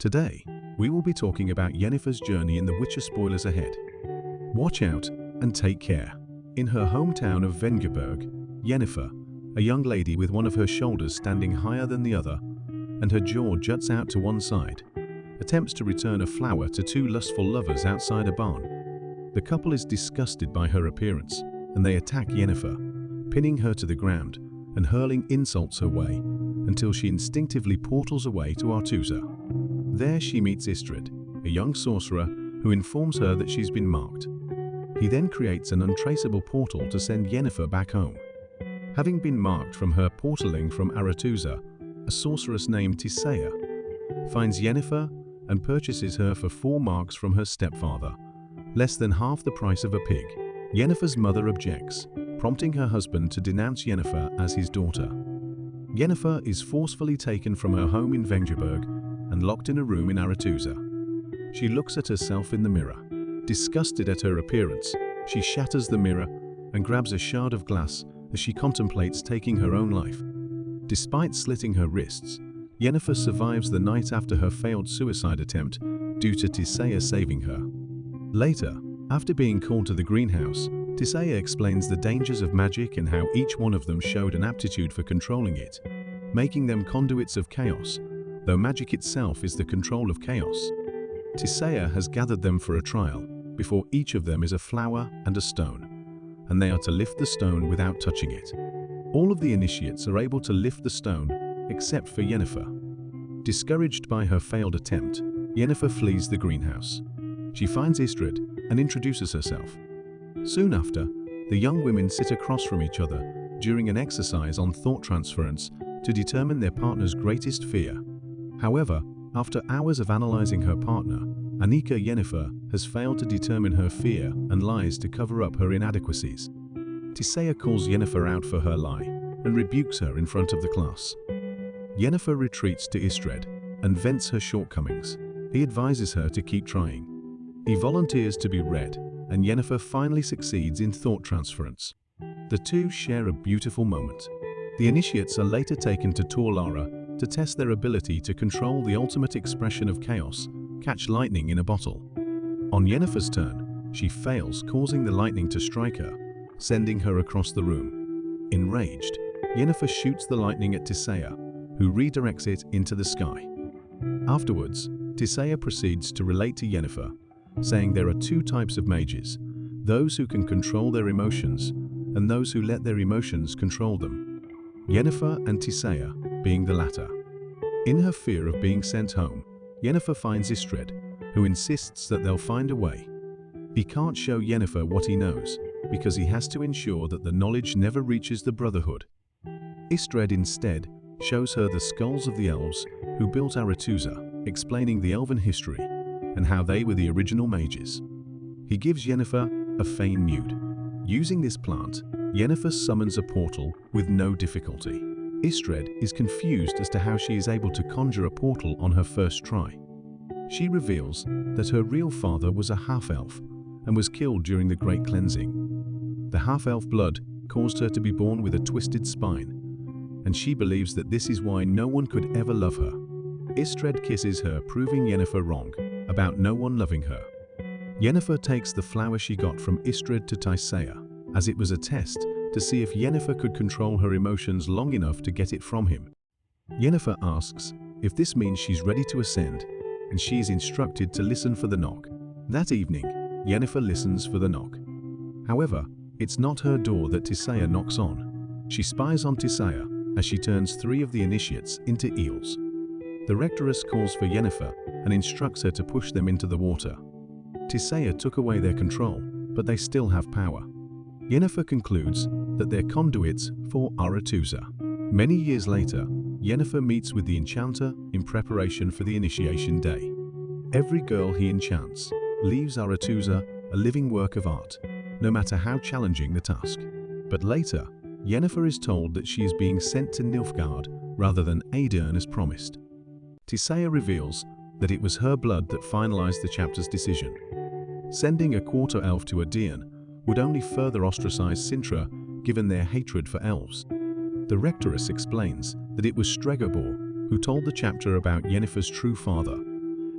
Today, we will be talking about Yennefer's journey in The Witcher. Spoilers ahead. Watch out and take care. In her hometown of Vengerberg, Yennefer, a young lady with one of her shoulders standing higher than the other and her jaw juts out to one side, attempts to return a flower to two lustful lovers outside a barn. The couple is disgusted by her appearance and they attack Yennefer, pinning her to the ground and hurling insults her way until she instinctively portals away to Aretuza. There she meets Istrid, a young sorcerer who informs her that she's been marked. He then creates an untraceable portal to send Yennefer back home. Having been marked from her portaling from Aretuza, a sorceress named Tissaia finds Yennefer and purchases her for 4 marks from her stepfather, less than half the price of a pig. Yennefer's mother objects, prompting her husband to denounce Yennefer as his daughter. Yennefer is forcefully taken from her home in Vengerberg and locked in a room in Aretuza. She looks at herself in the mirror. Disgusted at her appearance, she shatters the mirror and grabs a shard of glass as she contemplates taking her own life. Despite slitting her wrists, Yennefer survives the night after her failed suicide attempt due to Tissaia saving her. Later, after being called to the greenhouse, Tissaia explains the dangers of magic and how each one of them showed an aptitude for controlling it, making them conduits of chaos, though magic itself is the control of chaos. Tissaia has gathered them for a trial. Before each of them is a flower and a stone, and they are to lift the stone without touching it. All of the initiates are able to lift the stone, except for Yennefer. Discouraged by her failed attempt, Yennefer flees the greenhouse. She finds Istrid and introduces herself. Soon after, the young women sit across from each other during an exercise on thought transference to determine their partner's greatest fear. However, after hours of analyzing her partner, Annika Yennefer has failed to determine her fear and lies to cover up her inadequacies. Tissaia calls Yennefer out for her lie and rebukes her in front of the class. Yennefer retreats to Istrid and vents her shortcomings. He advises her to keep trying. He volunteers to be read, and Yennefer finally succeeds in thought transference. The two share a beautiful moment. The initiates are later taken to Torlara to test their ability to control the ultimate expression of chaos, catch lightning in a bottle. On Yennefer's turn, she fails, causing the lightning to strike her, sending her across the room. Enraged, Yennefer shoots the lightning at Tissaia, who redirects it into the sky. Afterwards, Tissaia proceeds to relate to Yennefer, saying there are 2 types of mages, those who can control their emotions and those who let their emotions control them. Yennefer and Tissaia being the latter. In her fear of being sent home, Yennefer finds Istrid, who insists that they'll find a way. He can't show Yennefer what he knows, because he has to ensure that the knowledge never reaches the Brotherhood. Istrid instead shows her the skulls of the elves who built Aretuza, explaining the elven history and how they were the original mages. He gives Yennefer a Fane Nude. Using this plant, Yennefer summons a portal with no difficulty. Istrid is confused as to how she is able to conjure a portal on her first try. She reveals that her real father was a half-elf and was killed during the Great Cleansing. The half-elf blood caused her to be born with a twisted spine, and she believes that this is why no one could ever love her. Istrid kisses her, proving Yennefer wrong about no one loving her. Yennefer takes the flower she got from Istrid to Tissaia, as it was a test to see if Yennefer could control her emotions long enough to get it from him. Yennefer asks if this means she's ready to ascend, and she is instructed to listen for the knock. That evening, Yennefer listens for the knock. However, it's not her door that Tissaia knocks on. She spies on Tissaia as she turns 3 of the initiates into eels. The rectoress calls for Yennefer and instructs her to push them into the water. Tissaia took away their control, but they still have power. Yennefer concludes that they're conduits for Aretuza. Many years later, Yennefer meets with the enchanter in preparation for the initiation day. Every girl he enchants leaves Aretuza a living work of art, no matter how challenging the task. But later, Yennefer is told that she is being sent to Nilfgaard rather than Aedirn as promised. Tissaia reveals that it was her blood that finalized the chapter's decision. Sending a quarter elf to Aedirn would only further ostracize Sintra given their hatred for elves. The rectoress explains that it was Stregobor who told the chapter about Yennefer's true father,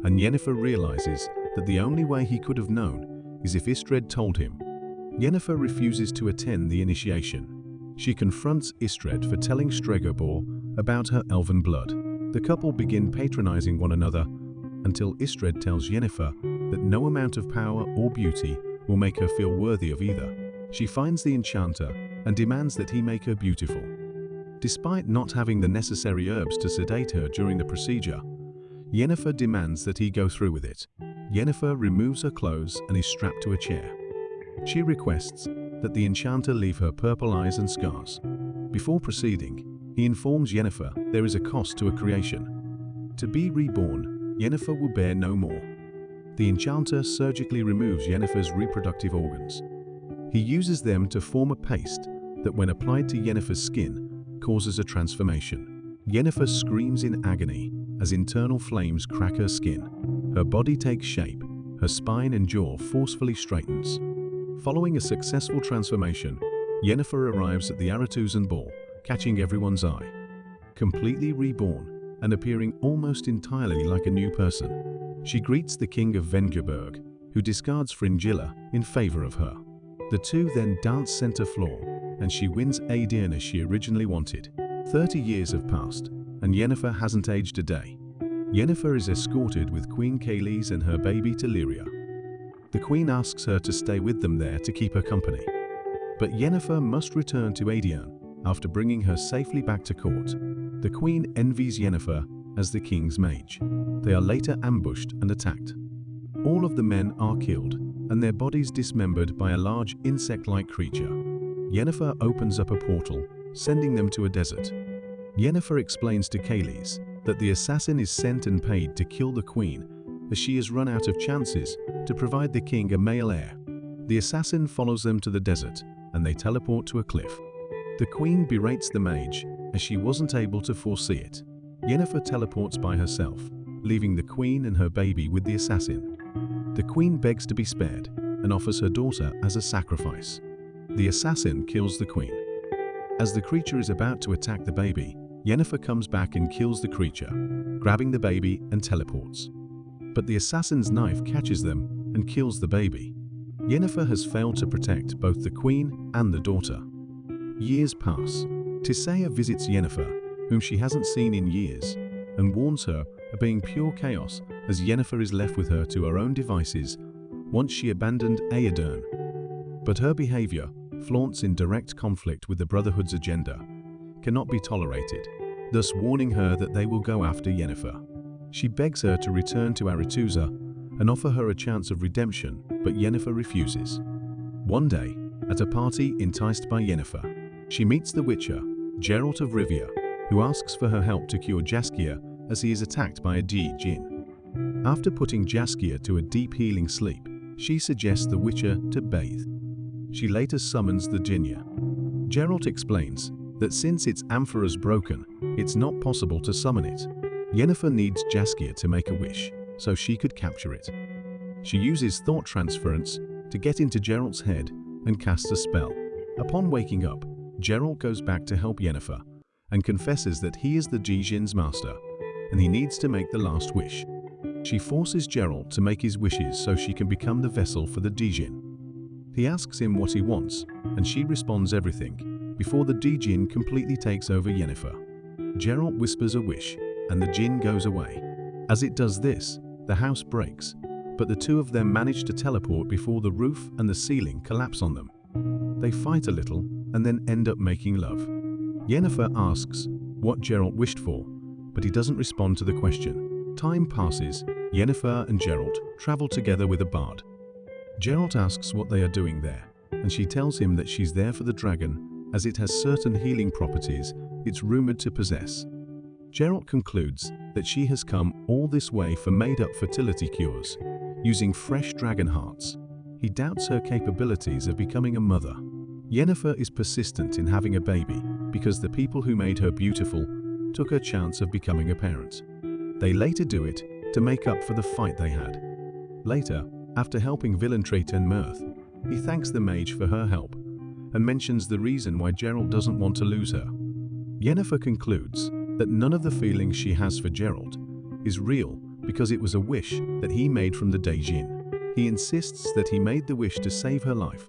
and Yennefer realizes that the only way he could have known is if Istred told him. Yennefer refuses to attend the initiation. She confronts Istred for telling Stregobor about her elven blood. The couple begin patronizing one another until Istred tells Yennefer that no amount of power or beauty will make her feel worthy of either. She finds the enchanter and demands that he make her beautiful. Despite not having the necessary herbs to sedate her during the procedure, Yennefer demands that he go through with it. Yennefer removes her clothes and is strapped to a chair. She requests that the enchanter leave her purple eyes and scars. Before proceeding, he informs Yennefer there is a cost to a creation. To be reborn, Yennefer will bear no more. The enchanter surgically removes Yennefer's reproductive organs. He uses them to form a paste that, when applied to Yennefer's skin, causes a transformation. Yennefer screams in agony as internal flames crack her skin. Her body takes shape, her spine and jaw forcefully straightens. Following a successful transformation, Yennefer arrives at the Arethusan ball, catching everyone's eye. Completely reborn and appearing almost entirely like a new person, she greets the king of Vengerberg, who discards Fringilla in favor of her. The two then dance center floor, and she wins Aedirn as she originally wanted. 30 years have passed, and Yennefer hasn't aged a day. Yennefer is escorted with Queen Kaylis and her baby to Lyria. The queen asks her to stay with them there to keep her company. But Yennefer must return to Aedirn after bringing her safely back to court. The queen envies Yennefer as the king's mage. They are later ambushed and attacked. All of the men are killed, and their bodies dismembered by a large insect-like creature. Yennefer opens up a portal, sending them to a desert. Yennefer explains to Kaylis that the assassin is sent and paid to kill the queen, as she has run out of chances to provide the king a male heir. The assassin follows them to the desert, and they teleport to a cliff. The queen berates the mage, as she wasn't able to foresee it. Yennefer teleports by herself, leaving the queen and her baby with the assassin. The queen begs to be spared and offers her daughter as a sacrifice. The assassin kills the queen. As the creature is about to attack the baby, Yennefer comes back and kills the creature, grabbing the baby and teleports. But the assassin's knife catches them and kills the baby. Yennefer has failed to protect both the queen and the daughter. Years pass. Tissaia visits Yennefer, whom she hasn't seen in years, and warns her of being pure chaos as Yennefer is left with her to her own devices once she abandoned Aedirn. But her behavior, flaunts in direct conflict with the Brotherhood's agenda, cannot be tolerated, thus warning her that they will go after Yennefer. She begs her to return to Arethusa and offer her a chance of redemption, but Yennefer refuses. One day, at a party enticed by Yennefer, she meets the Witcher, Geralt of Rivia, who asks for her help to cure Jaskier as he is attacked by a djinn. After putting Jaskier to a deep healing sleep, she suggests the Witcher to bathe. She later summons the Djinnya. Geralt explains that since its amphora's broken, it's not possible to summon it. Yennefer needs Jaskier to make a wish, so she could capture it. She uses thought transference to get into Geralt's head and casts a spell. Upon waking up, Geralt goes back to help Yennefer and confesses that he is the djinn's master, and he needs to make the last wish. She forces Geralt to make his wishes so she can become the vessel for the djinn. He asks him what he wants, and she responds everything, before the djinn completely takes over Yennefer. Geralt whispers a wish, and the djinn goes away. As it does this, the house breaks, but the two of them manage to teleport before the roof and the ceiling collapse on them. They fight a little, and then end up making love. Yennefer asks what Geralt wished for, but he doesn't respond to the question. Time passes. Yennefer and Geralt travel together with a bard. Geralt asks what they are doing there, and she tells him that she's there for the dragon, as it has certain healing properties it's rumored to possess. Geralt concludes that she has come all this way for made-up fertility cures, using fresh dragon hearts. He doubts her capabilities of becoming a mother. Yennefer is persistent in having a baby because the people who made her beautiful took her chance of becoming a parent. They later do it to make up for the fight they had. Later, after helping Villentrait and Mirth, he thanks the mage for her help and mentions the reason why Geralt doesn't want to lose her. Yennefer concludes that none of the feelings she has for Geralt is real because it was a wish that he made from the Daejin. He insists that he made the wish to save her life,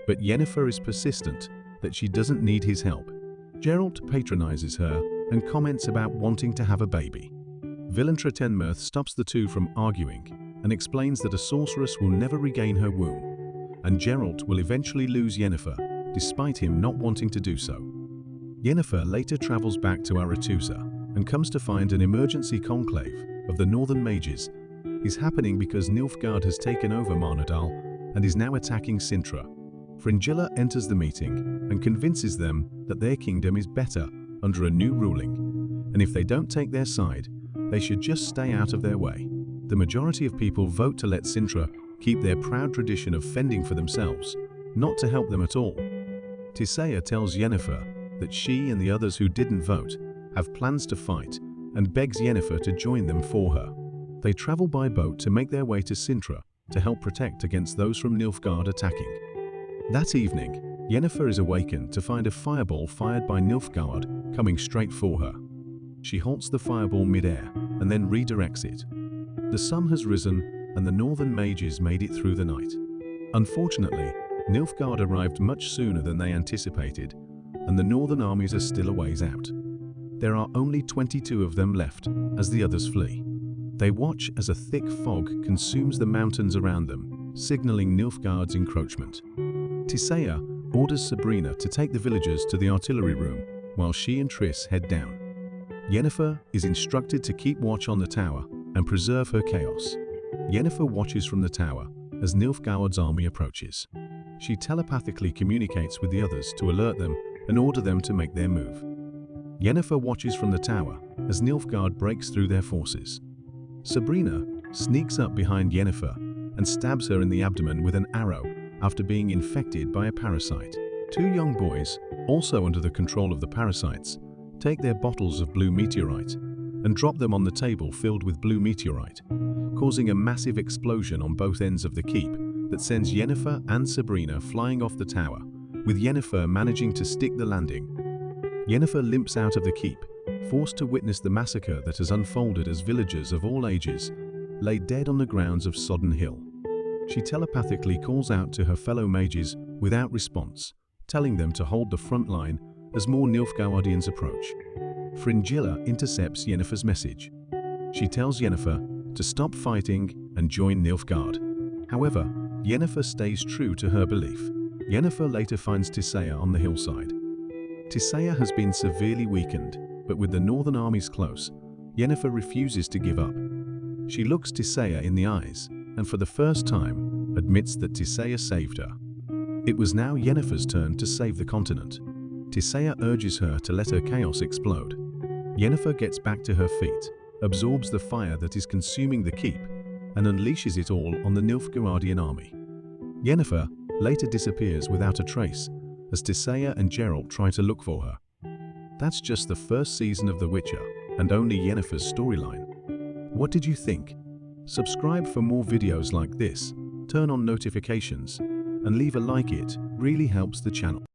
but Yennefer is persistent that she doesn't need his help. Geralt patronizes her and comments about wanting to have a baby. Villentretenmirth stops the two from arguing and explains that a sorceress will never regain her womb, and Geralt will eventually lose Yennefer, despite him not wanting to do so. Yennefer later travels back to Aretusa and comes to find an emergency conclave of the Northern Mages is happening because Nilfgaard has taken over Marnardal and is now attacking Sintra. Fringilla enters the meeting and convinces them that their kingdom is better under a new ruling, and if they don't take their side, they should just stay out of their way. The majority of people vote to let Sintra keep their proud tradition of fending for themselves, not to help them at all. Tissaia tells Yennefer that she and the others who didn't vote have plans to fight and begs Yennefer to join them for her. They travel by boat to make their way to Sintra to help protect against those from Nilfgaard attacking. That evening, Yennefer is awakened to find a fireball fired by Nilfgaard coming straight for her. She halts the fireball mid-air and then redirects it. The sun has risen and the Northern Mages made it through the night. Unfortunately, Nilfgaard arrived much sooner than they anticipated, and the Northern armies are still a ways out. There are only 22 of them left as the others flee. They watch as a thick fog consumes the mountains around them, signaling Nilfgaard's encroachment. Tissaia orders Sabrina to take the villagers to the artillery room while she and Triss head down. Yennefer is instructed to keep watch on the tower and preserve her chaos. Yennefer watches from the tower as Nilfgaard's army approaches. She telepathically communicates with the others to alert them and order them to make their move. Yennefer watches from the tower as Nilfgaard breaks through their forces. Sabrina sneaks up behind Yennefer and stabs her in the abdomen with an arrow after being infected by a parasite. Two young boys, also under the control of the parasites, take their bottles of blue meteorite and drop them on the table filled with blue meteorite, causing a massive explosion on both ends of the keep that sends Yennefer and Sabrina flying off the tower, with Yennefer managing to stick the landing. Yennefer limps out of the keep, forced to witness the massacre that has unfolded as villagers of all ages lay dead on the grounds of Sodden Hill. She telepathically calls out to her fellow mages without response, telling them to hold the front line as more Nilfgaardians approach. Fringilla intercepts Yennefer's message. She tells Yennefer to stop fighting and join Nilfgaard. However, Yennefer stays true to her belief. Yennefer later finds Tissaia on the hillside. Tissaia has been severely weakened, but with the Northern armies close, Yennefer refuses to give up. She looks Tissaia in the eyes and for the first time admits that Tissaia saved her. It was now Yennefer's turn to save the continent. Tissaia urges her to let her chaos explode. Yennefer gets back to her feet, absorbs the fire that is consuming the keep, and unleashes it all on the Nilfgaardian army. Yennefer later disappears without a trace as Tissaia and Geralt try to look for her. That's just the first season of The Witcher, and only Yennefer's storyline. What did you think? Subscribe for more videos like this, turn on notifications, and leave a like. It really helps the channel.